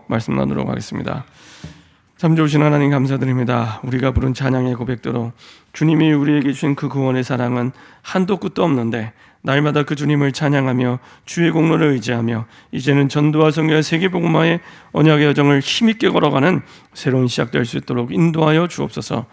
말씀 나누도록 하겠습니다. 참 좋으신 하나님 감사드립니다. 우리가 부른 찬양의 고백대로 주님이 우리에게 주신 그 구원의 사랑은 한도 끝도 없는데 날마다 그 주님을 찬양하며 주의 공로를 의지하며 이제는 전도와 선교와 세계복음화의 언약의 여정을 힘있게 걸어가는 새로운 시작될 수 있도록 인도하여 주옵소서.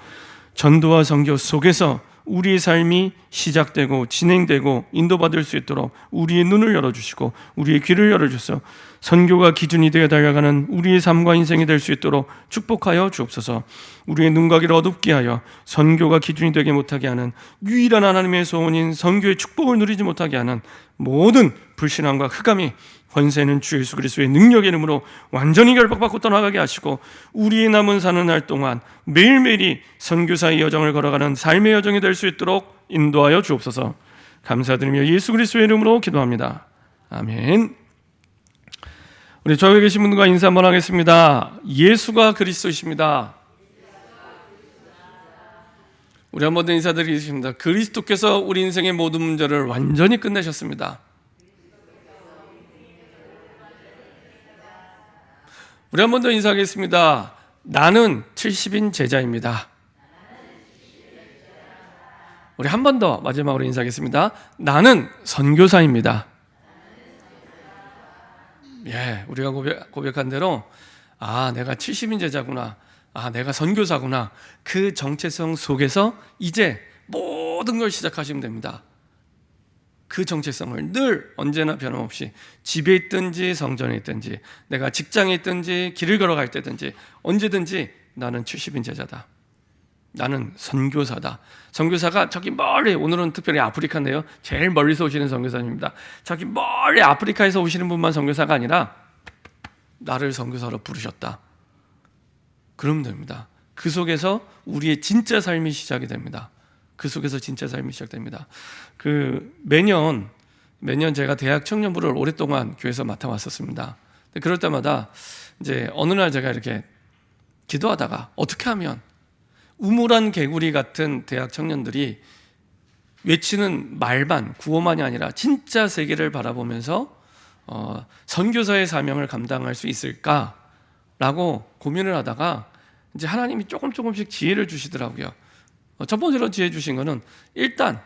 전도와 선교 속에서 우리의 삶이 시작되고 진행되고 인도받을 수 있도록 우리의 눈을 열어주시고 우리의 귀를 열어주셔서 선교가 기준이 되어 달려가는 우리의 삶과 인생이 될 수 있도록 축복하여 주옵소서. 우리의 눈과 귀를 어둡게 하여 선교가 기준이 되게 못하게 하는 유일한 하나님의 소원인 선교의 축복을 누리지 못하게 하는 모든 불신앙과 흑암이 권세는 주 예수 그리스도의 능력의 이름으로 완전히 결박받고 떠나가게 하시고 우리의 남은 사는 날 동안 매일매일이 선교사의 여정을 걸어가는 삶의 여정이 될 수 있도록 인도하여 주옵소서. 감사드리며 예수 그리스도의 이름으로 기도합니다. 아멘. 우리 저기 계신 분들과 인사 한번 하겠습니다. 예수가 그리스도이십니다. 우리 한 번 더 인사드리겠습니다. 그리스도께서 우리 인생의 모든 문제를 완전히 끝내셨습니다. 우리 한 번 더 인사하겠습니다. 나는 70인 제자입니다. 우리 한 번 더 마지막으로 인사하겠습니다. 나는 선교사입니다. 예, 우리가 고백한 대로 내가 70인 제자구나, 내가 선교사구나, 그 정체성 속에서 이제 모든 걸 시작하시면 됩니다. 그 정체성을 늘 언제나 변함없이 집에 있든지 성전에 있든지 내가 직장에 있든지 길을 걸어갈 때든지 언제든지 나는 70인 제자다, 나는 선교사다. 선교사가 저기 멀리, 오늘은 특별히 아프리카인데요, 제일 멀리서 오시는 선교사님입니다. 저기 멀리 아프리카에서 오시는 분만 선교사가 아니라 나를 선교사로 부르셨다. 그러면 됩니다. 그 속에서 우리의 진짜 삶이 시작이 됩니다. 그 속에서 진짜 삶이 시작됩니다. 매년 제가 대학 청년부를 오랫동안 교회에서 맡아왔었습니다. 그럴 때마다 이제 어느 날 제가 이렇게 기도하다가 어떻게 하면 우물안 개구리 같은 대학 청년들이 외치는 말만, 구호만이 아니라 진짜 세계를 바라보면서 선교사의 사명을 감당할 수 있을까라고 고민을 하다가 이제 하나님이 조금씩 지혜를 주시더라고요. 첫 번째로 지혜 주신 거는 일단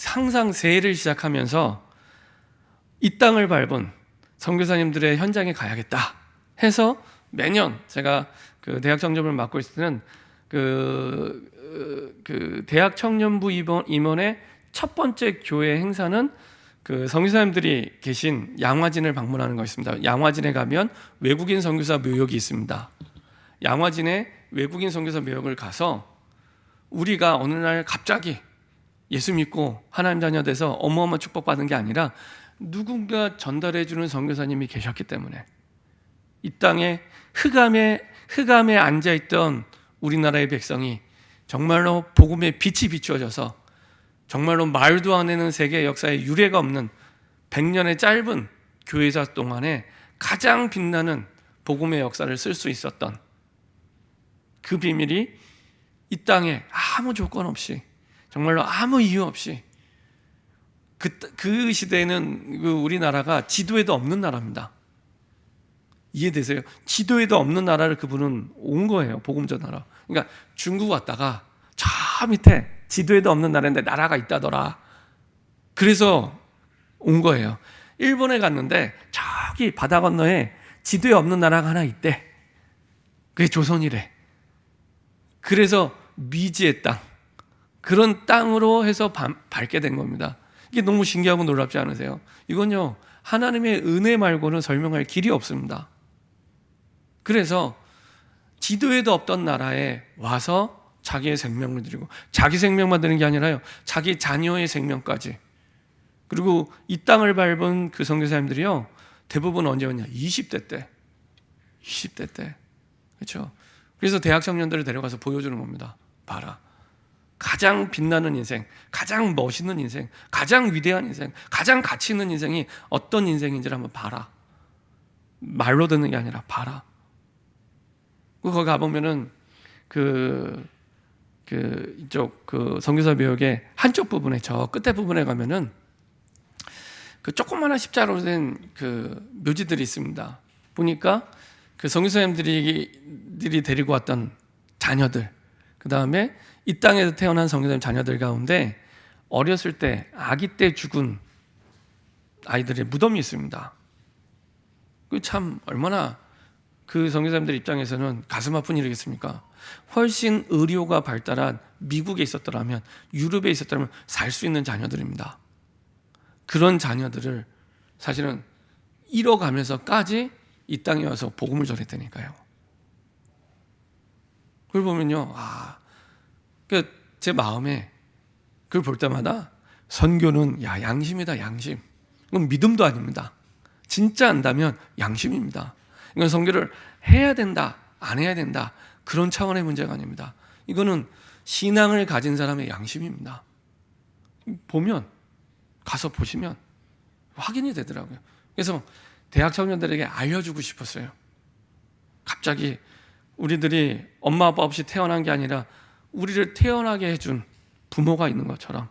항상 새해를 시작하면서 이 땅을 밟은 선교사님들의 현장에 가야겠다 해서 매년 제가 그 대학 청년부를 맡고 있을 때는 그 대학 청년부 임원의 첫 번째 교회 행사는 그 선교사님들이 계신 양화진을 방문하는 것입니다. 양화진에 가면 외국인 선교사 묘역이 있습니다. 양화진에 외국인 선교사 묘역을 가서 우리가 어느 날 갑자기 예수 믿고 하나님 자녀 돼서 어마어마한 축복받은 게 아니라 누군가 전달해주는 선교사님이 계셨기 때문에 이 땅에 흑암에 앉아있던 우리나라의 백성이 정말로 복음의 빛이 비추어져서 정말로 말도 안 되는 세계 역사에 유례가 없는 100년의 짧은 교회사 동안에 가장 빛나는 복음의 역사를 쓸 수 있었던 그 비밀이 이 땅에 아무 조건 없이, 정말로 아무 이유 없이, 그 시대에는 우리나라가 지도에도 없는 나라입니다. 이해되세요? 지도에도 없는 나라를 그분은 온 거예요. 복음 전하러. 그러니까 중국 왔다가 저 밑에 지도에도 없는 나라인데 나라가 있다더라. 그래서 온 거예요. 일본에 갔는데 저기 바다 건너에 지도에 없는 나라가 하나 있대. 그게 조선이래. 그래서 미지의 땅, 그런 땅으로 해서 밟게 된 겁니다. 이게 너무 신기하고 놀랍지 않으세요? 이건요, 하나님의 은혜 말고는 설명할 길이 없습니다. 그래서 지도에도 없던 나라에 와서 자기의 생명을 드리고, 자기 생명만 드는 게 아니라요, 자기 자녀의 생명까지. 그리고 이 땅을 밟은 그 선교사님들이요, 대부분 언제 왔냐? 20대 때. 그렇죠? 그래서 대학 청년들을 데려가서 보여주는 겁니다. 봐라, 가장 빛나는 인생, 가장 멋있는 인생, 가장 위대한 인생, 가장 가치 있는 인생이 어떤 인생인지를 한번 봐라. 말로 듣는 게 아니라 봐라. 거기 가보면은 이쪽 선교사 묘역의 한쪽 부분에, 저 끝에 부분에 가면은 그 조그마한 십자로 된 그 묘지들이 있습니다. 보니까 그 선교사님들이 데리고 왔던 자녀들, 그 다음에 이 땅에서 태어난 선교사님 자녀들 가운데 어렸을 때 아기 때 죽은 아이들의 무덤이 있습니다. 그 참 얼마나 그 선교사님들 입장에서는 가슴 아픈 일이겠습니까? 훨씬 의료가 발달한 미국에 있었더라면, 유럽에 있었더라면 살 수 있는 자녀들입니다. 그런 자녀들을 사실은 잃어가면서까지 이 땅에 와서 복음을 전했다니까요. 그걸 보면요, 제 마음에 그걸 볼 때마다 선교는 양심이다, 양심. 이건 믿음도 아닙니다. 진짜 안다면 양심입니다. 이건 선교를 해야 된다, 안 해야 된다, 그런 차원의 문제가 아닙니다. 이거는 신앙을 가진 사람의 양심입니다. 보면, 가서 보시면 확인이 되더라고요. 그래서 대학 청년들에게 알려주고 싶었어요. 갑자기 우리들이 엄마 아빠 없이 태어난 게 아니라 우리를 태어나게 해준 부모가 있는 것처럼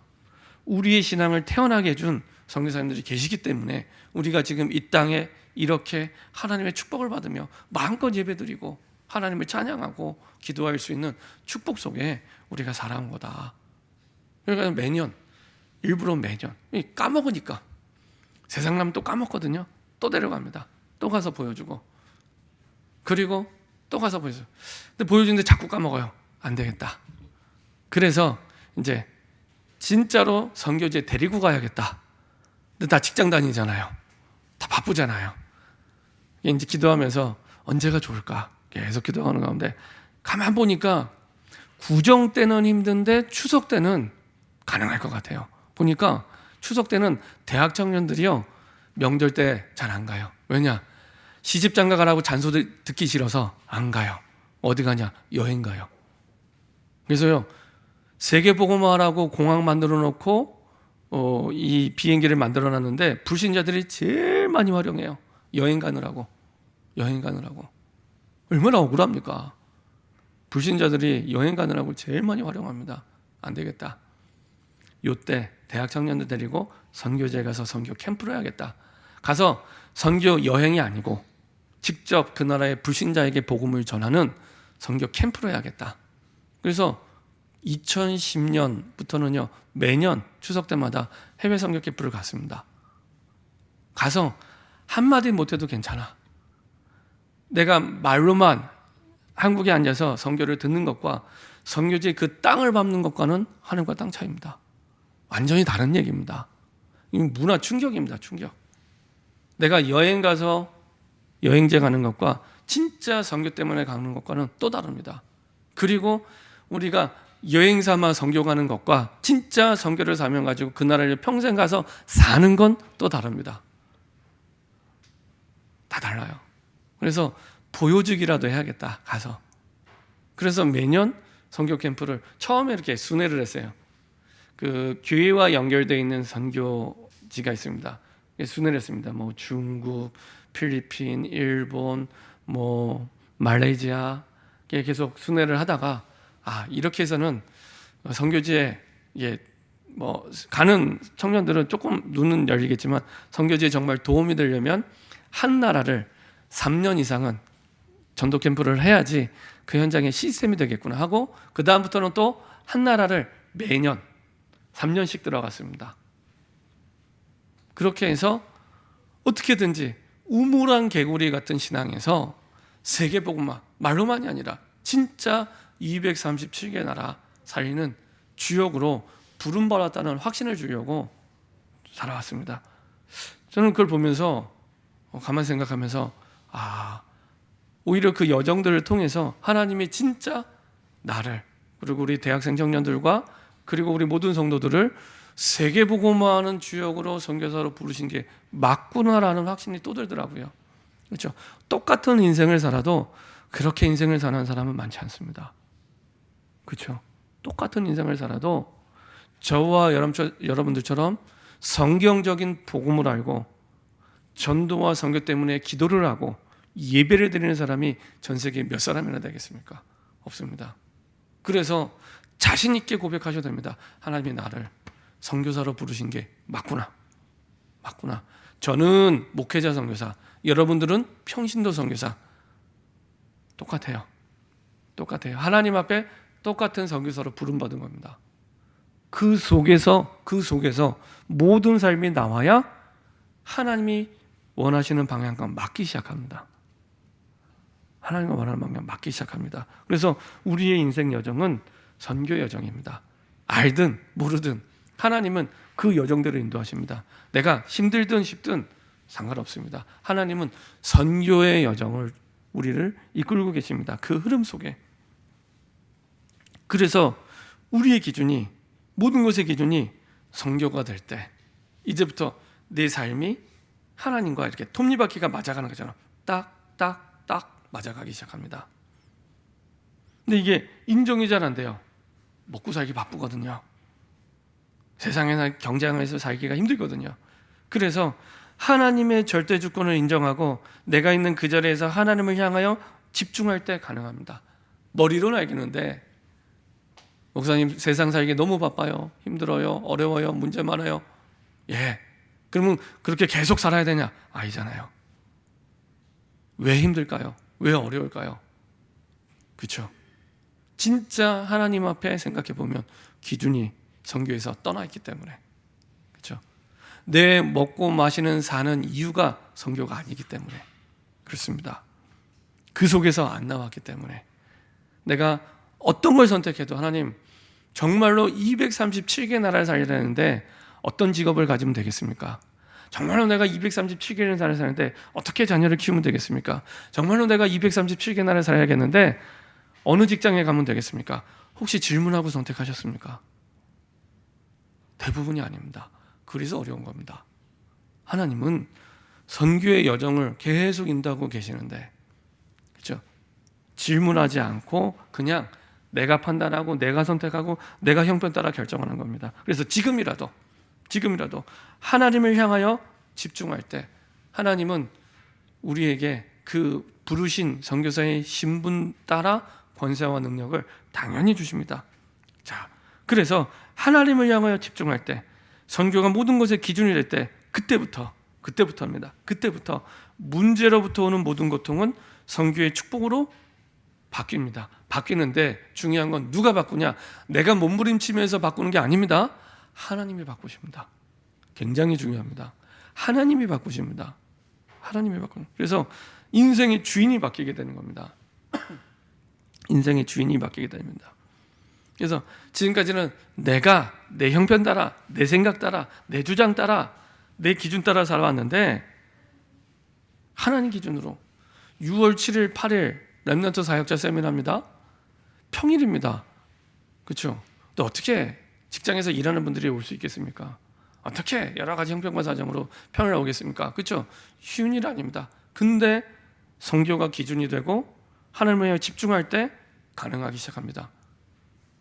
우리의 신앙을 태어나게 해준 선교사님들이 계시기 때문에 우리가 지금 이 땅에 이렇게 하나님의 축복을 받으며 마음껏 예배드리고 하나님을 찬양하고 기도할 수 있는 축복 속에 우리가 살아온 거다. 그러니까 매년, 일부러 매년 까먹으니까 세상 나면 또 까먹거든요. 또 데려갑니다. 또 가서 보여주고, 그리고 또 가서 보여줘요. 근데 보여주는데 자꾸 까먹어요. 안 되겠다. 그래서 이제 진짜로 선교지에 데리고 가야겠다. 근데 다 직장 다니잖아요. 다 바쁘잖아요. 이제 기도하면서 언제가 좋을까 계속 기도하는 가운데 가만 보니까 구정 때는 힘든데 추석 때는 가능할 것 같아요. 보니까 추석 때는 대학 청년들이요, 명절 때 잘 안 가요. 왜냐? 시집 장가 가라고 잔소리 듣기 싫어서 안 가요. 어디 가냐? 여행 가요. 그래서요, 세계복음화라고 공항 만들어 놓고 이 비행기를 만들어 놨는데 불신자들이 제일 많이 활용해요. 여행 가느라고. 얼마나 억울합니까? 불신자들이 여행 가느라고 제일 많이 활용합니다. 안 되겠다. 요때 대학 청년들 데리고 선교지에 가서 선교 캠프를 해야겠다. 가서 선교 여행이 아니고 직접 그 나라의 불신자에게 복음을 전하는 선교 캠프를 해야겠다. 그래서 2010년부터는요, 매년 추석 때마다 해외 선교 캠프를 갔습니다. 가서 한마디 못해도 괜찮아. 내가 말로만 한국에 앉아서 선교를 듣는 것과 선교지 그 땅을 밟는 것과는 하늘과 땅 차이입니다. 완전히 다른 얘기입니다. 이건 문화 충격입니다. 충격. 내가 여행 가서 여행제 가는 것과 진짜 선교 때문에 가는 것과는 또 다릅니다. 그리고 우리가 여행 삼아 선교 가는 것과 진짜 선교를 사명 가지고 그 나라를 평생 가서 사는 건 또 다릅니다. 다 달라요. 그래서 보여주기라도 해야겠다, 가서. 그래서 매년 선교 캠프를 처음에 이렇게 순회를 했어요. 그 교회와 연결되어 있는 선교지가 있습니다. 순회를 했습니다. 뭐 중국, 필리핀, 일본, 뭐 말레이시아 계속 순회를 하다가 이렇게 해서는 선교지에 뭐 가는 청년들은 조금 눈은 열리겠지만 선교지에 정말 도움이 되려면 한 나라를 3년 이상은 전도 캠프를 해야지 그 현장에 시스템이 되겠구나 하고 그 다음부터는 또 한 나라를 매년 3년씩 들어갔습니다. 그렇게 해서 어떻게든지 우물안 개구리 같은 신앙에서 세계복음화, 말로만이 아니라 진짜 237개 나라 살리는 주역으로 부름받았다는 확신을 주려고 살아왔습니다. 저는 그걸 보면서 가만 생각하면서 오히려 그 여정들을 통해서 하나님이 진짜 나를, 그리고 우리 대학생 청년들과 그리고 우리 모든 성도들을 세계복음화하는 주역으로 선교사로 부르신 게 맞구나라는 확신이 또 들더라고요. 그렇죠? 똑같은 인생을 살아도 그렇게 인생을 사는 사람은 많지 않습니다. 그렇죠? 똑같은 인생을 살아도 저와 여러분들처럼 성경적인 복음을 알고 전도와 선교 때문에 기도를 하고 예배를 드리는 사람이 전 세계에 몇 사람이나 되겠습니까? 없습니다. 그래서 자신 있게 고백하셔야 됩니다. 하나님이 나를 선교사로 부르신 게 맞구나. 저는 목회자 선교사, 여러분들은 평신도 선교사. 똑같아요. 똑같아요. 하나님 앞에 똑같은 선교사로 부름받은 겁니다. 그 속에서 모든 삶이 나와야 하나님이 원하시는 방향과 맞기 시작합니다. 하나님과 원하는 방향 맞기 시작합니다. 그래서 우리의 인생 여정은 선교 여정입니다. 알든 모르든 하나님은 그 여정대로 인도하십니다. 내가 힘들든 쉽든 상관없습니다. 하나님은 선교의 여정을 우리를 이끌고 계십니다. 그 흐름 속에. 그래서 우리의 기준이, 모든 것의 기준이 선교가 될 때 이제부터 내 삶이 하나님과 이렇게 톱니바퀴가 맞아가는 거잖아. 딱 맞아가기 시작합니다. 근데 이게 인정이 잘 안 돼요. 먹고 살기 바쁘거든요. 세상에서 경쟁에서 살기가 힘들거든요. 그래서 하나님의 절대 주권을 인정하고 내가 있는 그 자리에서 하나님을 향하여 집중할 때 가능합니다. 머리로는 알겠는데, 목사님 세상 살기 너무 바빠요, 힘들어요, 어려워요, 문제 많아요. 그러면 그렇게 계속 살아야 되냐? 아니잖아요. 왜 힘들까요? 왜 어려울까요? 그렇죠? 진짜 하나님 앞에 생각해 보면 기준이 선교에서 떠나 있기 때문에, 그렇죠? 내 먹고 마시는 사는 이유가 선교가 아니기 때문에 그렇습니다. 그 속에서 안 나왔기 때문에 내가 어떤 걸 선택해도 하나님 정말로 237개 나라를 살아야 되는데 어떤 직업을 가지면 되겠습니까? 정말로 내가 237개 나라를 사는데 어떻게 자녀를 키우면 되겠습니까? 정말로 내가 237개 나라를 살아야겠는데 어느 직장에 가면 되겠습니까? 혹시 질문하고 선택하셨습니까? 대부분이 아닙니다. 그래서 어려운 겁니다. 하나님은 선교의 여정을 계속 인도하고 계시는데, 그렇죠? 질문하지 않고 그냥 내가 판단하고 내가 선택하고 내가 형편 따라 결정하는 겁니다. 그래서 지금이라도 하나님을 향하여 집중할 때 하나님은 우리에게 그 부르신 선교사의 신분 따라 권세와 능력을 당연히 주십니다. 자, 그래서 하나님을 향하여 집중할 때, 선교가 모든 것의 기준이 될 때, 그때부터입니다. 그때부터 문제로부터 오는 모든 고통은 선교의 축복으로 바뀝니다. 바뀌는데 중요한 건 누가 바꾸냐? 내가 몸부림치면서 바꾸는 게 아닙니다. 하나님이 바꾸십니다. 굉장히 중요합니다. 하나님이 바꾸십니다. 하나님이 바꾸는. 그래서 인생의 주인이 바뀌게 되는 겁니다. 인생의 주인이 바뀌게 됩니다. 그래서 지금까지는 내가 내 형편 따라, 내 생각 따라, 내 주장 따라, 내 기준 따라 살아왔는데 하나님 기준으로 6월 7일, 8일 렘넌트 사역자 세미나입니다. 평일입니다. 그렇죠? 또 어떻게 직장에서 일하는 분들이 올 수 있겠습니까? 어떻게 여러 가지 형편과 사정으로 평일에 오겠습니까? 그렇죠? 쉬운 일 아닙니다. 근데 선교가 기준이 되고 하나님에 집중할 때 가능하기 시작합니다.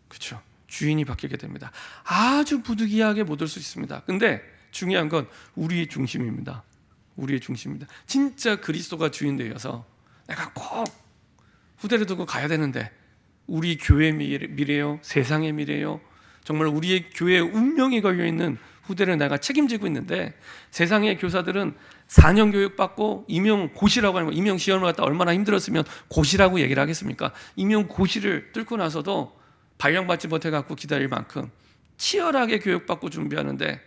그렇죠? 주인이 바뀌게 됩니다. 아주 부득이하게 못 올 수 있습니다. 근데 중요한 건 우리의 중심입니다. 우리의 중심입니다. 진짜 그리스도가 주인 되어서 내가 꼭 후대를 두고 가야 되는데 우리 교회의 미래요, 세상의 미래요, 정말 우리의 교회의 운명이 걸려있는 후대를 내가 책임지고 있는데 세상의 교사들은 4년 교육받고 임용고시라고 하는 거, 임용시험을 갖다 얼마나 힘들었으면 고시라고 얘기를 하겠습니까? 임용고시를 뚫고 나서도 발령받지 못해갖고 기다릴 만큼 치열하게 교육받고 준비하는데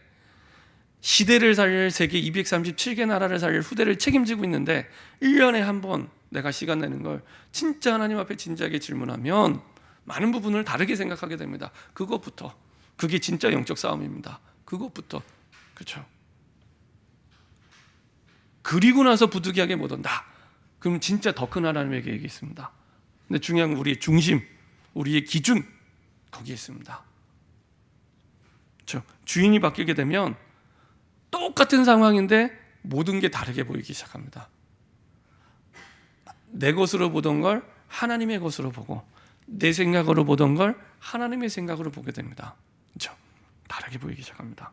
시대를 살릴 세계 237개 나라를 살릴 후대를 책임지고 있는데 1년에 한 번 내가 시간 내는 걸 진짜 하나님 앞에 진지하게 질문하면 많은 부분을 다르게 생각하게 됩니다. 그것부터, 그게 진짜 영적 싸움입니다. 그것부터. 그렇죠? 그리고 나서 부득이하게 못 온다. 그럼 진짜 더 큰 하나님의 계획이 있습니다. 근데 중요한 건 우리의 중심, 우리의 기준, 거기에 있습니다. 그렇죠? 주인이 바뀌게 되면 똑같은 상황인데 모든 게 다르게 보이기 시작합니다. 내 것으로 보던 걸 하나님의 것으로 보고 내 생각으로 보던 걸 하나님의 생각으로 보게 됩니다. 그렇죠? 다르게 보이기 시작합니다.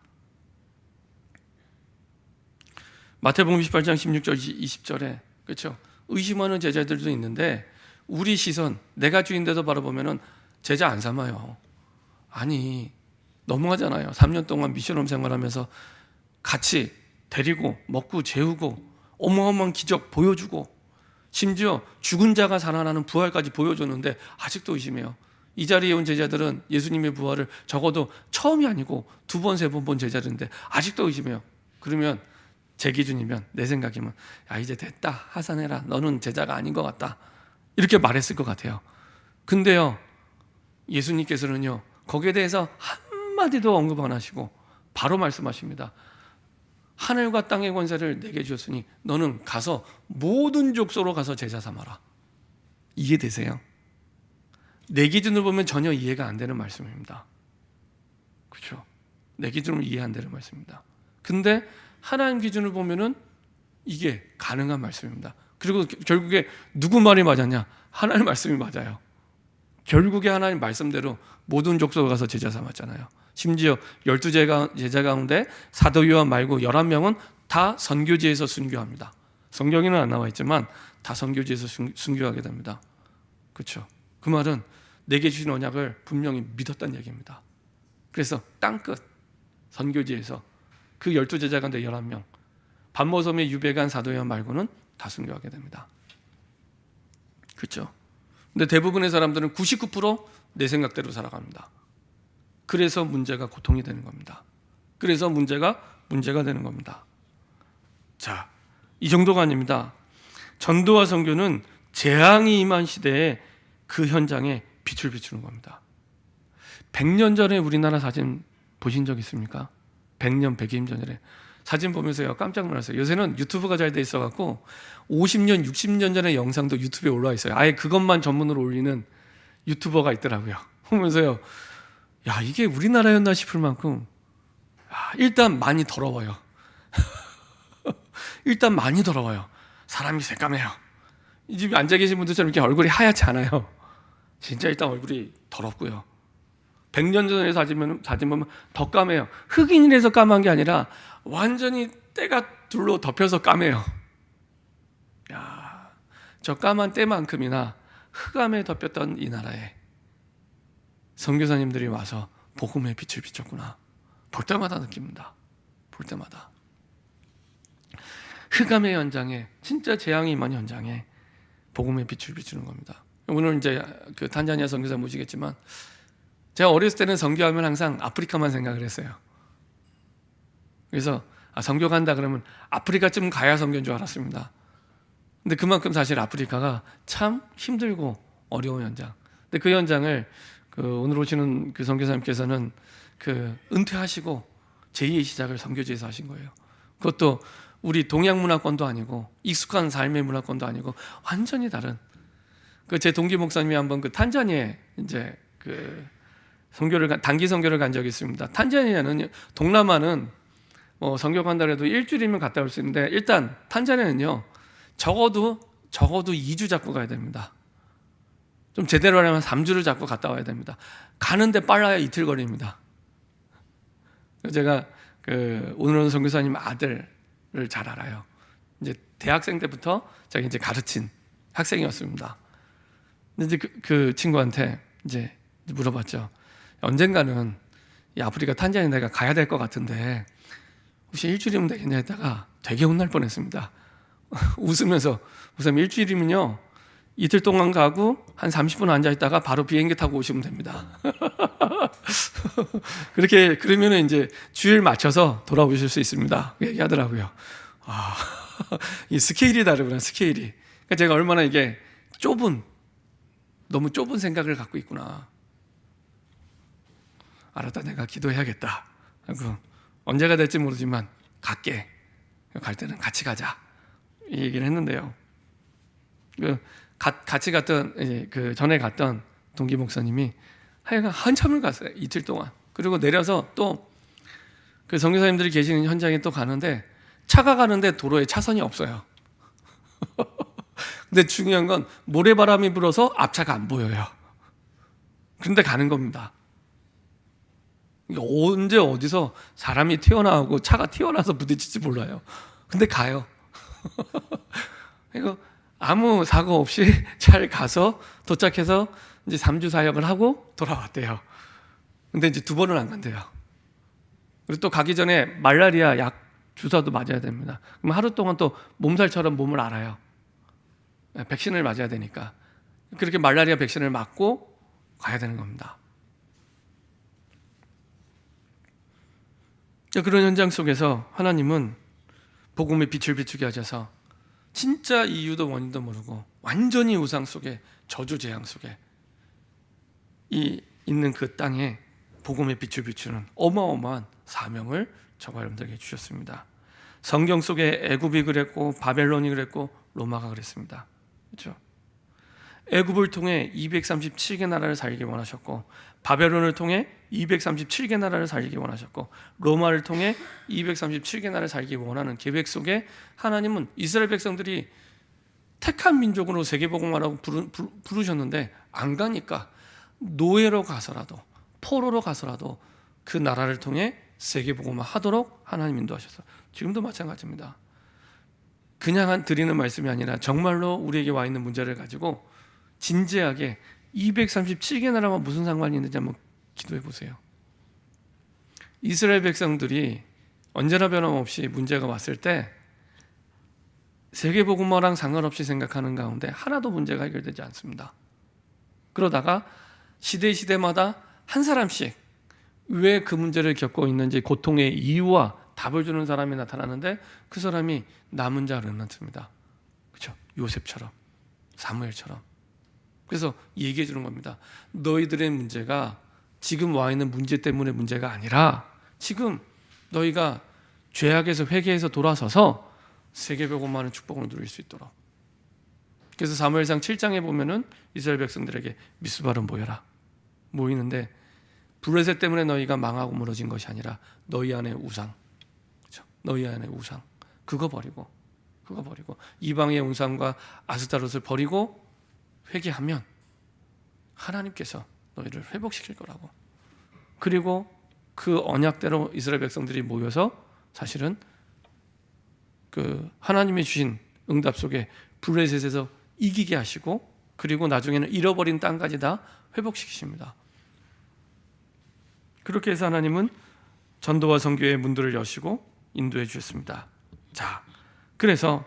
마태복음 28장 16절 20절에 그렇죠? 의심하는 제자들도 있는데 우리 시선, 내가 주인데도 바라보면은 제자 안 삼아요. 아니, 너무하잖아요. 3년 동안 미션홈 생활하면서 같이 데리고 먹고 재우고 어마어마한 기적 보여주고 심지어 죽은 자가 살아나는 부활까지 보여줬는데 아직도 의심해요. 이 자리에 온 제자들은 예수님의 부활을 적어도 처음이 아니고 두 번, 세 번 본 제자들인데 아직도 의심해요. 그러면 제 기준이면, 내 생각이면, 야, 이제 됐다, 하산해라, 너는 제자가 아닌 것 같다, 이렇게 말했을 것 같아요. 근데요, 예수님께서는요, 거기에 대해서 한마디도 언급 안 하시고 바로 말씀하십니다. 하늘과 땅의 권세를 내게 주셨으니 너는 가서 모든 족속으로 가서 제자 삼아라. 이해되세요? 내 기준으로 보면 전혀 이해가 안 되는 말씀입니다. 그렇죠? 내 기준으로 이해 안 되는 말씀입니다. 근데 하나님 기준으로 보면은 이게 가능한 말씀입니다. 그리고 결국에 누구 말이 맞았냐? 하나님 말씀이 맞아요. 결국에 하나님 말씀대로 모든 족속에 가서 제자 삼았잖아요. 심지어 12제자 가운데 사도 요한 말고 11명은 다 선교지에서 순교합니다. 성경에는 안 나와 있지만 다 선교지에서 순교하게 됩니다. 그렇죠? 그 말은 내게 주신 언약을 분명히 믿었다는 얘기입니다. 그래서 땅끝 선교지에서 그 12제자 가운데 11명, 반모섬에 유배간 사도 요한 말고는 다 순교하게 됩니다. 그렇죠? 근데 대부분의 사람들은 99%내 생각대로 살아갑니다. 그래서 문제가 고통이 되는 겁니다. 그래서 문제가 되는 겁니다. 자, 이 정도가 아닙니다. 전도와 선교는 재앙이 임한 시대에 그 현장에 빛을 비추는 겁니다. 100년 전에 우리나라 사진 보신 적 있습니까? 100년, 100년 전에 사진 보면서요, 깜짝 놀랐어요. 요새는 유튜브가 잘 돼 있어갖고 50년, 60년 전의 영상도 유튜브에 올라와 있어요. 아예 그것만 전문으로 올리는 유튜버가 있더라고요. 보면서요, 야, 이게 우리나라였나 싶을 만큼 일단 많이 더러워요. 일단 많이 더러워요. 사람이 새까매요. 이 집에 앉아 계신 분들처럼 이렇게 얼굴이 하얗지 않아요. 진짜 일단 얼굴이 더럽고요. 100년 전에 사진 보면 더 까매요. 흑인이라서 까만 게 아니라 완전히 때가 둘로 덮여서 까매요. 야, 저 까만 때만큼이나 흑암에 덮였던 이 나라에 선교사님들이 와서 복음의 빛을 비췄구나. 볼 때마다 느낍니다. 볼 때마다. 흑암의 현장에, 진짜 재앙이 임한 현장에 복음의 빛을 비추는 겁니다. 오늘 이제 그 탄자니아 선교사 모시겠지만, 제가 어렸을 때는 선교하면 항상 아프리카만 생각을 했어요. 그래서 선교 간다 그러면 아프리카쯤 가야 선교인 줄 알았습니다. 근데 그만큼 사실 아프리카가 참 힘들고 어려운 현장. 근데 그 현장을 오늘 오시는 그 선교사님께서는 은퇴하시고 제2의 시작을 선교지에서 하신 거예요. 그것도 우리 동양 문화권도 아니고 익숙한 삶의 문화권도 아니고 완전히 다른. 제 동기 목사님이 한번 탄자니아에 이제 단기 선교를 간 적이 있습니다. 탄자니아는, 동남아는 선교 간다 해도 일주일이면 갔다 올 수 있는데, 일단 탄자니아는요, 적어도 2주 잡고 가야 됩니다. 좀 제대로 하려면 3주를 잡고 갔다 와야 됩니다. 가는데 빨라야 이틀 걸립니다. 제가 오늘 오는 선교사님 아들을 잘 알아요. 이제 대학생 때부터 제가 이제 가르친 학생이었습니다. 근데 이제 그 친구한테 이제 물어봤죠. 언젠가는 이 아프리카 탄자니아 내가 가야 될 것 같은데 혹시 일주일이면 되겠냐 했다가 되게 혼날 뻔했습니다. 웃으면서, 우선 일주일이면요, 이틀 동안 가고 한 30분 앉아있다가 바로 비행기 타고 오시면 됩니다. 그러면 이제 주일 맞춰서 돌아오실 수 있습니다, 얘기하더라고요. 이 스케일이 다르구나, 스케일이. 그러니까 제가 얼마나 이게 너무 좁은 생각을 갖고 있구나. 알았다, 내가 기도해야겠다 하고, 언제가 될지 모르지만 갈게. 갈 때는 같이 가자, 이 얘기를 했는데요. 같이 갔던, 전에 갔던 동기 목사님이 하여간 한참을 갔어요. 이틀 동안. 그리고 내려서 또 선교사님들이 계시는 현장에 또 가는데, 차가 가는데 도로에 차선이 없어요. 근데 중요한 건 모래바람이 불어서 앞차가 안 보여요. 그런데 가는 겁니다. 언제 어디서 사람이 튀어나오고 차가 튀어나와서 부딪힐지 몰라요. 근데 가요. 이거 아무 사고 없이 잘 가서 도착해서 이제 3주 사역을 하고 돌아왔대요. 근데 이제 2번은 안 간대요. 그리고 또 가기 전에 말라리아 약 주사도 맞아야 됩니다. 그럼 하루 동안 또 몸살처럼 몸을 앓아요. 백신을 맞아야 되니까 그렇게 말라리아 백신을 맞고 가야 되는 겁니다. 그런 현장 속에서 하나님은 복음의 빛을 비추게 하셔서 진짜 이유도 원인도 모르고 완전히 우상 속에, 저주 재앙 속에 있는 그 땅에 복음의 빛을 비추는 어마어마한 사명을 저와 여러분들에게 주셨습니다. 성경 속에 애굽이 그랬고 바벨론이 그랬고 로마가 그랬습니다. 그렇죠? 애굽을 통해 237개 나라를 살리기 원하셨고, 바벨론을 통해 237개 나라를 살리기 원하셨고, 로마를 통해 237개 나라를 살리기 원하는 계획 속에 하나님은 이스라엘 백성들이 택한 민족으로 세계복음화라고 부르셨는데 안 가니까 노예로 가서라도, 포로로 가서라도 그 나라를 통해 세계복음화 하도록 하나님 인도하셔서, 지금도 마찬가지입니다. 그냥 드리는 말씀이 아니라 정말로 우리에게 와 있는 문제를 가지고 진지하게 237개 나라와 무슨 상관이 있는지 한번 기도해 보세요. 이스라엘 백성들이 언제나 변함없이 문제가 왔을 때 세계복음화랑 상관없이 생각하는 가운데 하나도 문제가 해결되지 않습니다. 그러다가 시대마다 한 사람씩 왜 그 문제를 겪고 있는지 고통의 이유와 답을 주는 사람이 나타나는데 그 사람이 남은 자 르멘트입니다. 그렇죠? 요셉처럼, 사무엘처럼. 그래서 얘기해 주는 겁니다. 너희들의 문제가 지금 와 있는 문제 때문에 문제가 아니라 지금 너희가 죄악에서 회개해서 돌아서서 세계복음화하는 축복을 누릴 수 있도록. 그래서 사무엘상 7장에 보면은 이스라엘 백성들에게 미스바로 모여라. 모이는데 블레셋 때문에 너희가 망하고 무너진 것이 아니라 너희 안에 우상, 그렇죠? 너희 안에 우상, 그거 버리고 이방의 우상과 아스타롯을 버리고 회개하면 하나님께서 너희를 회복시킬 거라고. 그리고 그 언약대로 이스라엘 백성들이 모여서 사실은 그 하나님이 주신 응답 속에 블레셋에서 이기게 하시고, 그리고 나중에는 잃어버린 땅까지 다 회복시키십니다. 그렇게 해서 하나님은 전도와 선교의 문들을 여시고 인도해 주셨습니다. 자, 그래서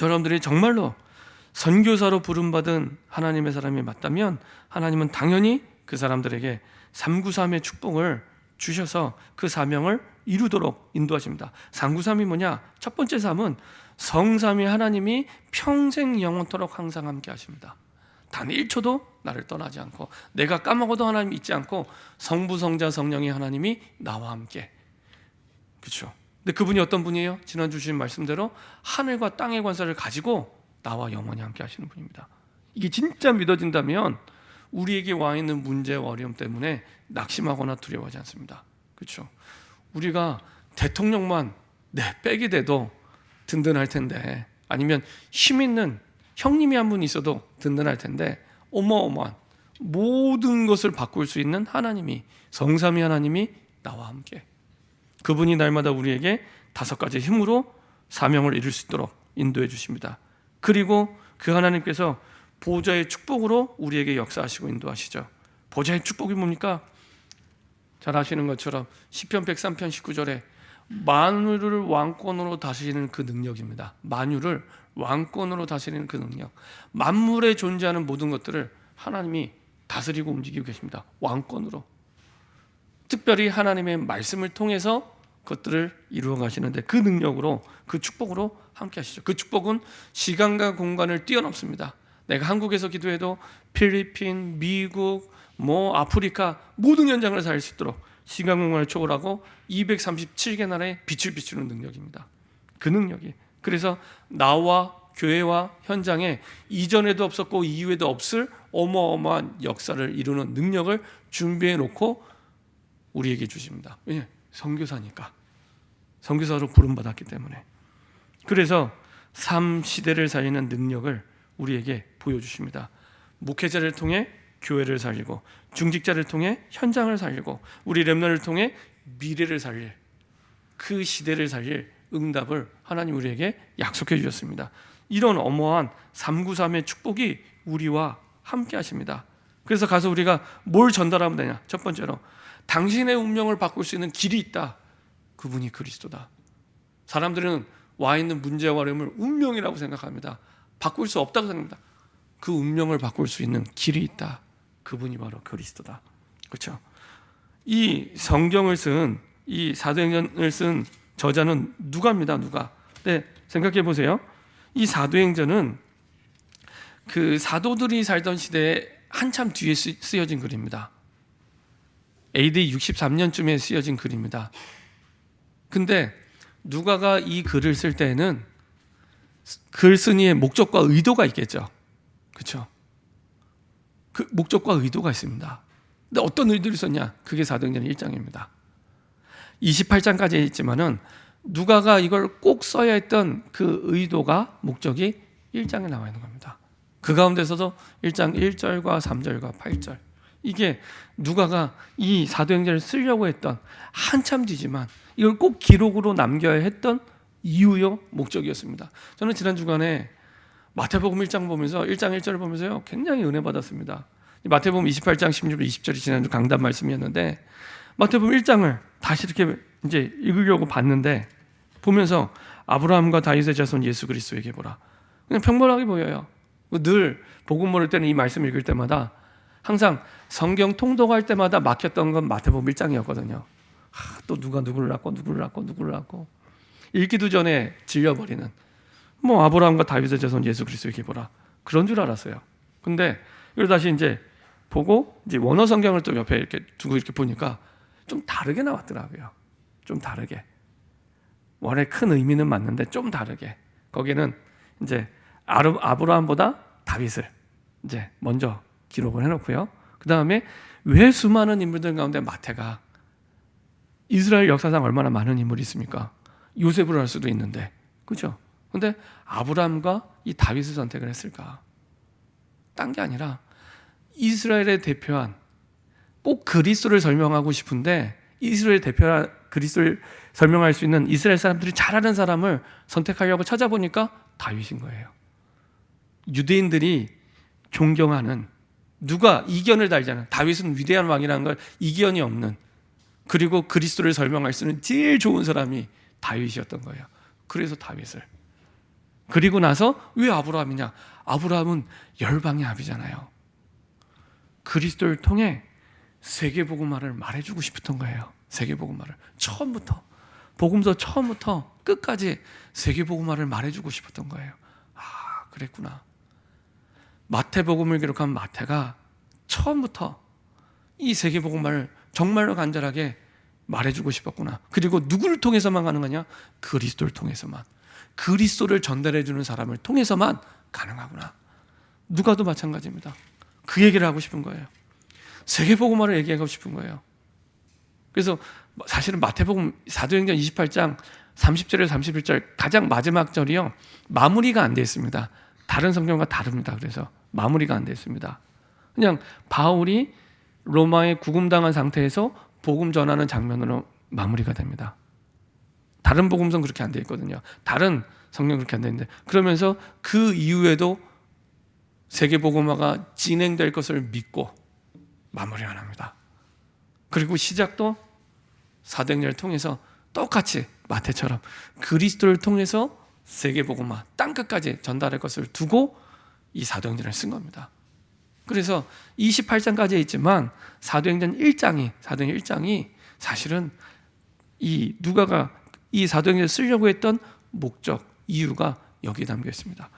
여러분들이 정말로 선교사로 부름받은 하나님의 사람이 맞다면 하나님은 당연히 그 사람들에게 393의 축복을 주셔서 그 사명을 이루도록 인도하십니다. 393이 뭐냐? 첫 번째 3은 성삼위 하나님이 평생 영원토록 항상 함께 하십니다. 단 1초도 나를 떠나지 않고, 내가 까먹어도 하나님 잊지 않고, 성부, 성자, 성령의 하나님이 나와 함께. 그렇죠? 근데 그분이 어떤 분이에요? 지난주 주신 말씀대로 하늘과 땅의 관사를 가지고 나와 영원히 함께 하시는 분입니다. 이게 진짜 믿어진다면 우리에게 와 있는 문제와 어려움 때문에 낙심하거나 두려워하지 않습니다. 그렇죠? 우리가 대통령만 빽이 돼도 든든할 텐데, 아니면 힘 있는 형님이 한 분 있어도 든든할 텐데, 어마어마한 모든 것을 바꿀 수 있는 하나님이, 성삼위 하나님이 나와 함께, 그분이 날마다 우리에게 5가지 힘으로 사명을 이룰 수 있도록 인도해 주십니다. 그리고 그 하나님께서 보좌의 축복으로 우리에게 역사하시고 인도하시죠. 보좌의 축복이 뭡니까? 잘 아시는 것처럼 시편 103편 19절에 만유를 왕권으로 다스리는 그 능력입니다. 만유를 왕권으로 다스리는 그 능력, 만물에 존재하는 모든 것들을 하나님이 다스리고 움직이고 계십니다. 왕권으로. 특별히 하나님의 말씀을 통해서 그것들을 이루어 가시는데 그 능력으로, 그 축복으로 함께 하시죠. 그 축복은 시간과 공간을 뛰어넘습니다. 내가 한국에서 기도해도 필리핀, 미국, 아프리카 모든 현장을 살릴 수 있도록 시간 공간을 초월하고 237개 나라에 빛을 비추는 능력입니다. 그 능력이. 그래서 나와 교회와 현장에 이전에도 없었고 이후에도 없을 어마어마한 역사를 이루는 능력을 준비해 놓고 우리에게 주십니다. 왜냐? 선교사니까. 선교사로 부름받았기 때문에. 그래서 삶 시대를 살리는 능력을 우리에게 보여주십니다. 목회자를 통해 교회를 살리고, 중직자를 통해 현장을 살리고, 우리 렘넌트를 통해 미래를 살릴, 그 시대를 살릴 응답을 하나님 우리에게 약속해 주셨습니다. 이런 어마어마한 393의 축복이 우리와 함께 하십니다. 그래서 가서 우리가 뭘 전달하면 되냐? 첫 번째로 당신의 운명을 바꿀 수 있는 길이 있다. 그분이 그리스도다. 사람들은 와 있는 문제와 어려움을 운명이라고 생각합니다. 바꿀 수 없다고 생각합니다. 그 운명을 바꿀 수 있는 길이 있다. 그분이 바로 그리스도다. 그렇죠? 이 성경을 쓴, 이 사도행전을 쓴 저자는 누가입니다. 누가. 네, 생각해 보세요. 이 사도행전은 그 사도들이 살던 시대에 한참 뒤에 쓰여진 글입니다. AD 63년쯤에 쓰여진 글입니다. 근데 누가가 이 글을 쓸 때에는 글 쓴 이의 목적과 의도가 있겠죠. 그렇죠? 그 목적과 의도가 있습니다. 근데 어떤 의도를 썼냐? 그게 사도행전 1장입니다. 28장까지 있지만은 누가가 이걸 꼭 써야 했던 그 의도가, 목적이 1장에 나와 있는 겁니다. 그 가운데서도 1장 1절과 3절과 8절, 이게 누가가 이 사도행전을 쓰려고 했던, 한참 뒤지만 이걸 꼭 기록으로 남겨야 했던 이유요, 목적이었습니다. 저는 지난 주간에 마태복음 1장 보면서 1장 1절을 보면서요 굉장히 은혜 받았습니다. 마태복음 28장 16절 20절이 지난주 강단 말씀이었는데, 마태복음 1장을 다시 이렇게 이제 읽으려고 봤는데 보면서 아브라함과 다윗의 자손 예수 그리스도에게 보라. 그냥 평범하게 보여요. 늘 복음 모를 때는 이 말씀 읽을 때마다 항상 성경 통독할 때마다 막혔던 건 마태복음 1장이었거든요. 또 누가 누구를 낳고 읽기도 전에 질려버리는, 뭐 아브라함과 다윗의 자손 예수 그리스도에게 보라, 그런 줄 알았어요. 근데 이걸 다시 이제 보고 이제 원어 성경을 또 옆에 이렇게 두고 이렇게 보니까 좀 다르게 나왔더라고요. 좀 다르게. 원래 큰 의미는 맞는데 좀 다르게. 거기는 이제 아브라함보다 다윗을 이제 먼저 기록을 해놓고요. 그 다음에 왜 수많은 인물들 가운데 마태가, 이스라엘 역사상 얼마나 많은 인물이 있습니까? 요셉을 할 수도 있는데, 그렇죠? 근데 아브라함과 이 다윗을 선택을 했을까? 딴 게 아니라 이스라엘의 대표한, 꼭 그리스도를 설명하고 싶은데 이스라엘 대표한 그리스도를 설명할 수 있는 이스라엘 사람들이 잘 아는 사람을 선택하려고 찾아보니까 다윗인 거예요. 유대인들이 존경하는, 누가 이견을 달잖아요. 다윗은 위대한 왕이라는 걸 이견이 없는, 그리고 그리스도를 설명할 수 있는 제일 좋은 사람이 다윗이었던 거예요. 그래서 다윗을. 그리고 나서 왜 아브라함이냐? 아브라함은 열방의 아비잖아요. 그리스도를 통해 세계복음화를 말해주고 싶었던 거예요. 세계복음화를 처음부터, 복음서 처음부터 끝까지 세계복음화를 말해주고 싶었던 거예요. 아, 그랬구나. 마태복음을 기록한 마태가 처음부터 이 세계복음화를 정말로 간절하게 말해주고 싶었구나. 그리고 누구를 통해서만 가능하냐? 그리스도를 통해서만. 그리스도를 전달해주는 사람을 통해서만 가능하구나. 누가도 마찬가지입니다. 그 얘기를 하고 싶은 거예요. 세계복음화를 얘기하고 싶은 거예요. 그래서 사실은 마태복음 사도행전 28장 30절에서 31절 가장 마지막 절이요, 마무리가 안 돼 있습니다. 다른 성경과 다릅니다. 그래서 마무리가 안 돼 있습니다. 그냥 바울이 로마에 구금당한 상태에서 복음 전하는 장면으로 마무리가 됩니다. 다른 복음서는 그렇게 안 돼 있거든요. 다른 성경 그렇게 안 돼 있는데, 그러면서 그 이후에도 세계복음화가 진행될 것을 믿고 마무리 안 합니다. 그리고 시작도 사도행전을 통해서 똑같이 마태처럼 그리스도를 통해서 세계복음화 땅끝까지 전달할 것을 두고 이 사도행전을 쓴 겁니다. 그래서 28장까지 있지만 사도행전 1장이 사실은 이 누가가 이 사도행전을 쓰려고 했던 목적, 이유가 여기에 담겨 있습니다.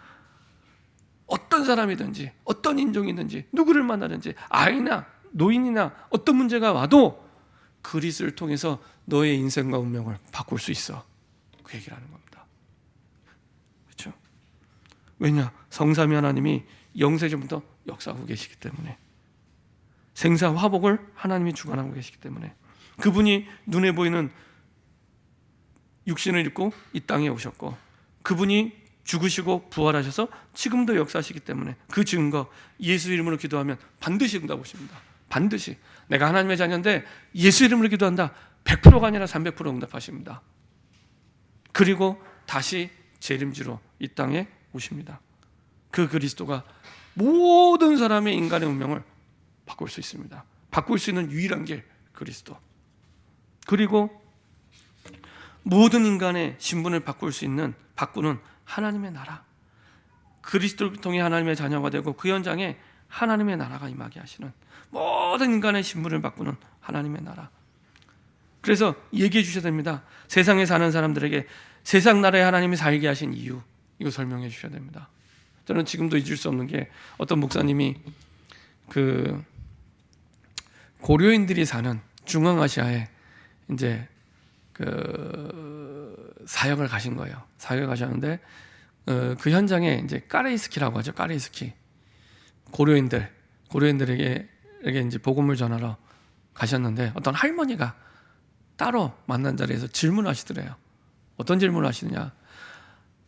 어떤 사람이든지 어떤 인종이든지 누구를 만나든지 아이나 노인이나 어떤 문제가 와도 그리스도를 통해서 너의 인생과 운명을 바꿀 수 있어. 그 얘기를 하는 겁니다. 그렇죠? 왜냐? 성삼위 하나님이 영세전부터 역사하고 계시기 때문에, 생사화복을 하나님이 주관하고 계시기 때문에, 그분이 눈에 보이는 육신을 입고 이 땅에 오셨고, 그분이 죽으시고 부활하셔서 지금도 역사하시기 때문에 그 증거, 예수 이름으로 기도하면 반드시 응답하십니다. 반드시. 내가 하나님의 자녀인데 예수 이름으로 기도한다, 100%가 아니라 300% 응답하십니다. 그리고 다시 재림지로 이 땅에 오십니다. 그 그리스도가 모든 사람의 인간의 운명을 바꿀 수 있습니다. 바꿀 수 있는 유일한 길, 그리스도. 그리고 모든 인간의 신분을 바꾸는 하나님의 나라, 그리스도를 통해 하나님의 자녀가 되고 그 현장에 하나님의 나라가 임하게 하시는, 모든 인간의 신분을 바꾸는 하나님의 나라. 그래서 얘기해 주셔야 됩니다. 세상에 사는 사람들에게 세상 나라에 하나님이 살게 하신 이유, 이거 설명해 주셔야 됩니다. 저는 지금도 잊을 수 없는 게, 어떤 목사님이 그 고려인들이 사는 중앙아시아에 이제 그 사역을 가신 거예요. 사역을 가셨는데 그 현장에 이제 까레이스키라고 하죠. 까레이스키. 고려인들에게 이제 복음을 전하러 가셨는데, 어떤 할머니가 따로 만난 자리에서 질문하시더래요. 어떤 질문을 하시느냐?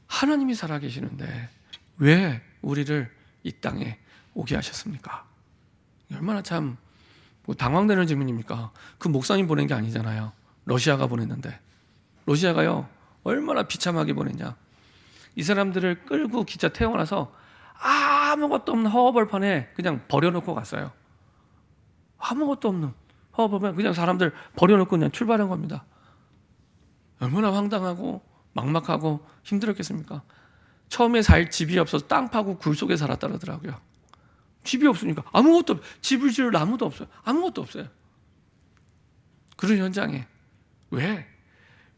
하나님이 살아계시는데 왜 우리를 이 땅에 오게 하셨습니까? 얼마나 참 당황되는 질문입니까? 그 목사님 보낸 게 아니잖아요. 러시아가 보냈는데, 러시아가요 얼마나 비참하게 보냈냐. 이 사람들을 끌고 기차 태워놔서 아무것도 없는 허허벌판에 그냥 버려놓고 갔어요. 아무것도 없는 허허벌판에 그냥 사람들 버려놓고 그냥 출발한 겁니다. 얼마나 황당하고 막막하고 힘들었겠습니까? 처음에 살 집이 없어서 땅 파고 굴 속에 살았다 그러더라고요. 집이 없으니까 아무것도, 집을 지을 나무도 없어요. 아무것도 없어요. 그런 현장에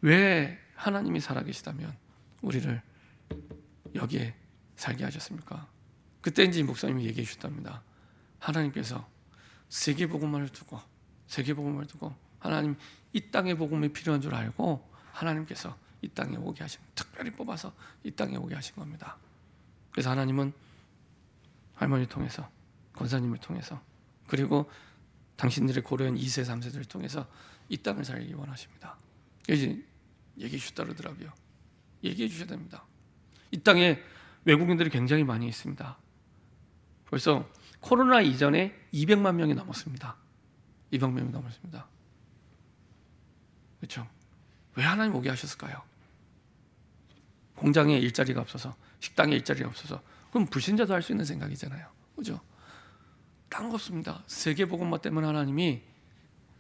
왜 하나님이 살아계시다면 우리를 여기에 살게 하셨습니까? 그때 이제 목사님이 얘기해 주셨답니다. 하나님께서 세계복음을 두고 하나님 이 땅의 복음이 필요한 줄 알고 하나님께서 이 땅에 오게 하신, 특별히 뽑아서 이 땅에 오게 하신 겁니다. 그래서 하나님은 할머니 통해서, 권사님을 통해서, 그리고 당신들의 고려인 2세 3세들을 통해서 이 땅을 살기 원하십니다. 이제 얘기해 주셨다 그러더라고요. 얘기해 주셔야 됩니다. 이 땅에 외국인들이 굉장히 많이 있습니다. 벌써 코로나 이전에 200만 명이 넘었습니다. 200명이 넘었습니다. 그렇죠? 왜 하나님 오게 하셨을까요? 공장에 일자리가 없어서, 식당에 일자리가 없어서. 그럼 불신자도 할 수 있는 생각이잖아요. 그죠? 딴 거 없습니다. 세계복음화 때문에 하나님이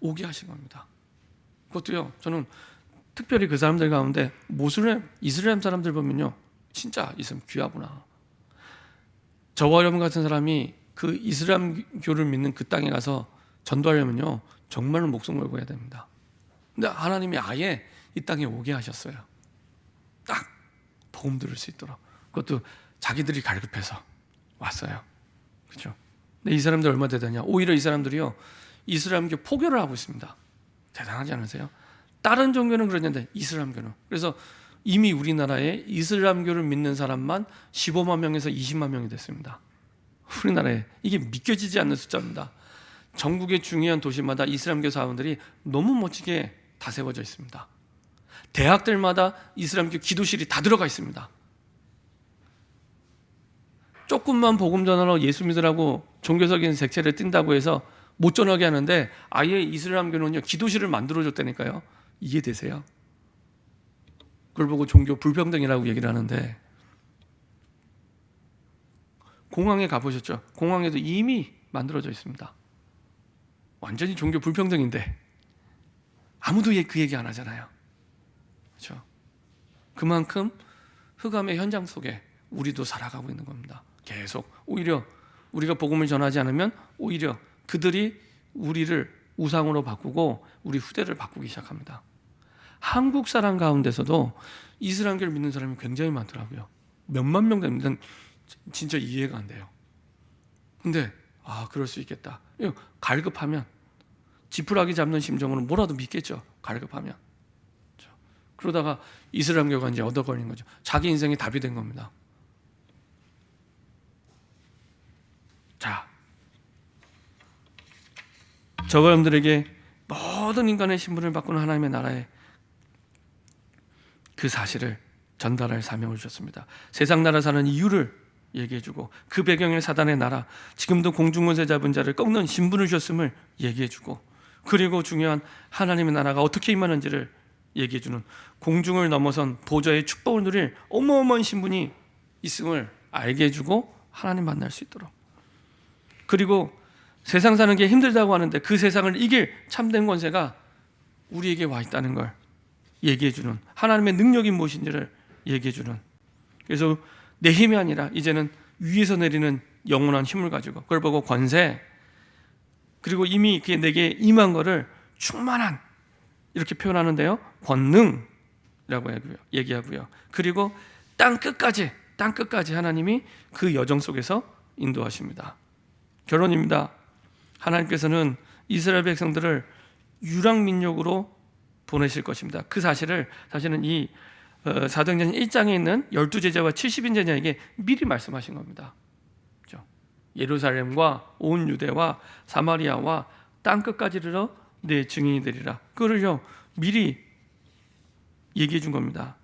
오게 하신 겁니다. 그것도요, 저는 특별히 그 사람들 가운데 이스라엘 사람들 보면요, 진짜 이 사람 귀하구나. 저와 여러분 같은 사람이 그 이슬람교를 믿는 그 땅에 가서 전도하려면요, 정말로 목숨 걸고 해야 됩니다. 근데 하나님이 아예 이 땅에 오게 하셨어요. 딱 복음 들을 수 있도록. 그것도 자기들이 갈급해서 왔어요. 그렇죠? 근데 이 사람들 얼마나 대단하냐? 오히려 이 사람들이요, 이슬람교 포교를 하고 있습니다. 대단하지 않으세요? 다른 종교는 그러는데 이슬람교는. 그래서 이미 우리나라에 이슬람교를 믿는 사람만 15만 명에서 20만 명이 됐습니다. 우리나라에. 이게 믿겨지지 않는 숫자입니다. 전국의 중요한 도시마다 이슬람교 사원들이 너무 멋지게 다 세워져 있습니다. 대학들마다 이슬람교 기도실이 다 들어가 있습니다. 조금만 복음 전하러 예수 믿으라고 종교적인 색채를 띈다고 해서 못 전하게 하는데, 아예 이슬람교는요 기도실을 만들어줬다니까요. 이해되세요? 그걸 보고 종교 불평등이라고 얘기를 하는데, 공항에 가보셨죠? 공항에도 이미 만들어져 있습니다. 완전히 종교 불평등인데 아무도 그 얘기 안 하잖아요. 그렇죠? 그만큼 흑암의 현장 속에 우리도 살아가고 있는 겁니다. 계속. 오히려 우리가 복음을 전하지 않으면 오히려 그들이 우리를 우상으로 바꾸고 우리 후대를 바꾸기 시작합니다. 한국 사람 가운데서도 이슬람교를 믿는 사람이 굉장히 많더라고요. 몇만 명 됩니다. 진짜 이해가 안 돼요. 근데 그럴 수 있겠다. 갈급하면, 지푸라기 잡는 심정으로 뭐라도 믿겠죠. 갈급하면. 그러다가 이슬람교가 이제 얻어걸린 거죠. 자기 인생의 답이 된 겁니다. 자, 저와 여러분들에게 모든 인간의 신분을 바꾸는 하나님의 나라의 그 사실을 전달할 사명을 주셨습니다. 세상 나라 사는 이유를 얘기해주고, 그 배경의 사단의 나라, 지금도 공중권세 잡은 자를 꺾는 신분을 주셨음을 얘기해주고, 그리고 중요한 하나님의 나라가 어떻게 임하는지를 얘기해주는, 공중을 넘어선 보좌의 축복을 누릴 어마어마한 신분이 있음을 알게 해주고 하나님 만날 수 있도록, 그리고 세상 사는 게 힘들다고 하는데 그 세상을 이길 참된 권세가 우리에게 와 있다는 걸 얘기해주는, 하나님의 능력이 무엇인지를 얘기해주는. 그래서 내 힘이 아니라 이제는 위에서 내리는 영원한 힘을 가지고, 그걸 보고 권세, 그리고 이미 그게 내게 임한 거를 충만한, 이렇게 표현하는데요, 권능이라고 얘기하고요. 그리고 땅 끝까지 하나님이 그 여정 속에서 인도하십니다. 결론입니다. 하나님께서는 이스라엘 백성들을 유랑민족으로 보내실 것입니다. 그 사실은 이 사도행전 1장에 있는 12제자와 70인제자에게 미리 말씀하신 겁니다. 그렇죠? 예루살렘과 온 유대와 사마리아와 땅끝까지 이르러 내 증인이 되리라. 그거를요 미리 얘기해 준 겁니다.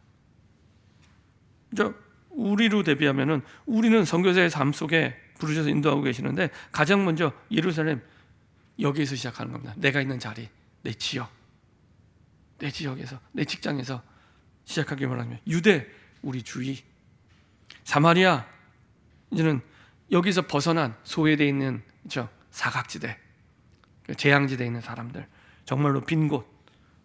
우리로 대비하면은 우리는 선교사의 삶 속에 부르셔서 인도하고 계시는데, 가장 먼저 예루살렘, 여기에서 시작하는 겁니다. 내가 있는 자리, 내 지역, 내 지역에서, 내 직장에서 시작하기 바랍니다. 유대, 우리 주위, 사마리아, 이제는 여기서 벗어난 소외되어 있는 사각지대, 재앙지대에 있는 사람들, 정말로 빈 곳,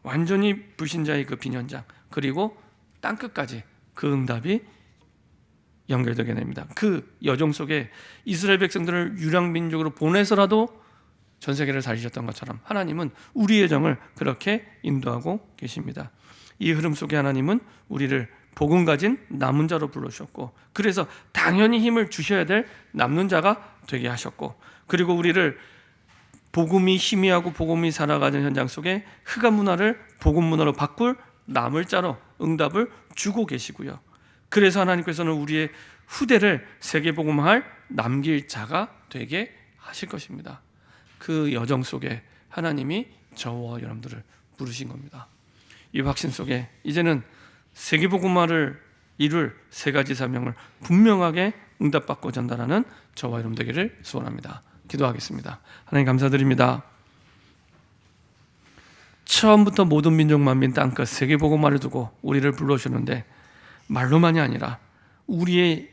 완전히 불신자의 그 빈 현장, 그리고 땅끝까지 그 응답이 연결되게 됩니다. 그 여정 속에 이스라엘 백성들을 유랑민족으로 보내서라도 전 세계를 살리셨던 것처럼 하나님은 우리의 정을 그렇게 인도하고 계십니다. 이 흐름 속에 하나님은 우리를 복음 가진 남은 자로 불러주셨고, 그래서 당연히 힘을 주셔야 될 남는 자가 되게 하셨고, 그리고 우리를 복음이 희미하고 복음이 살아가는 현장 속에 흑암 문화를 복음 문화로 바꿀 남을 자로 응답을 주고 계시고요. 그래서 하나님께서는 우리의 후대를 세계복음화할 남길 자가 되게 하실 것입니다. 그 여정 속에 하나님이 저와 여러분들을 부르신 겁니다. 이 확신 속에 이제는 세계복음화를 이룰 세 가지 사명을 분명하게 응답받고 전달하는 저와 여러분 되기를 소원합니다. 기도하겠습니다. 하나님 감사드립니다. 처음부터 모든 민족 만민 땅끝 세계복음화를 두고 우리를 불러주는데, 말로만이 아니라 우리의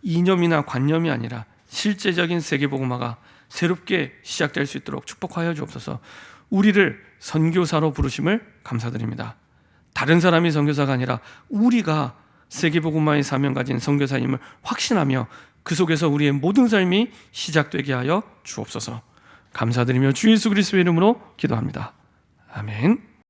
이념이나 관념이 아니라 실제적인 세계복음화가 새롭게 시작될 수 있도록 축복하여 주옵소서. 우리를 선교사로 부르심을 감사드립니다. 다른 사람이 선교사가 아니라 우리가 세계복음화의 사명 가진 선교사임을 확신하며 그 속에서 우리의 모든 삶이 시작되게 하여 주옵소서. 감사드리며 주 예수 그리스도의 이름으로 기도합니다. 아멘.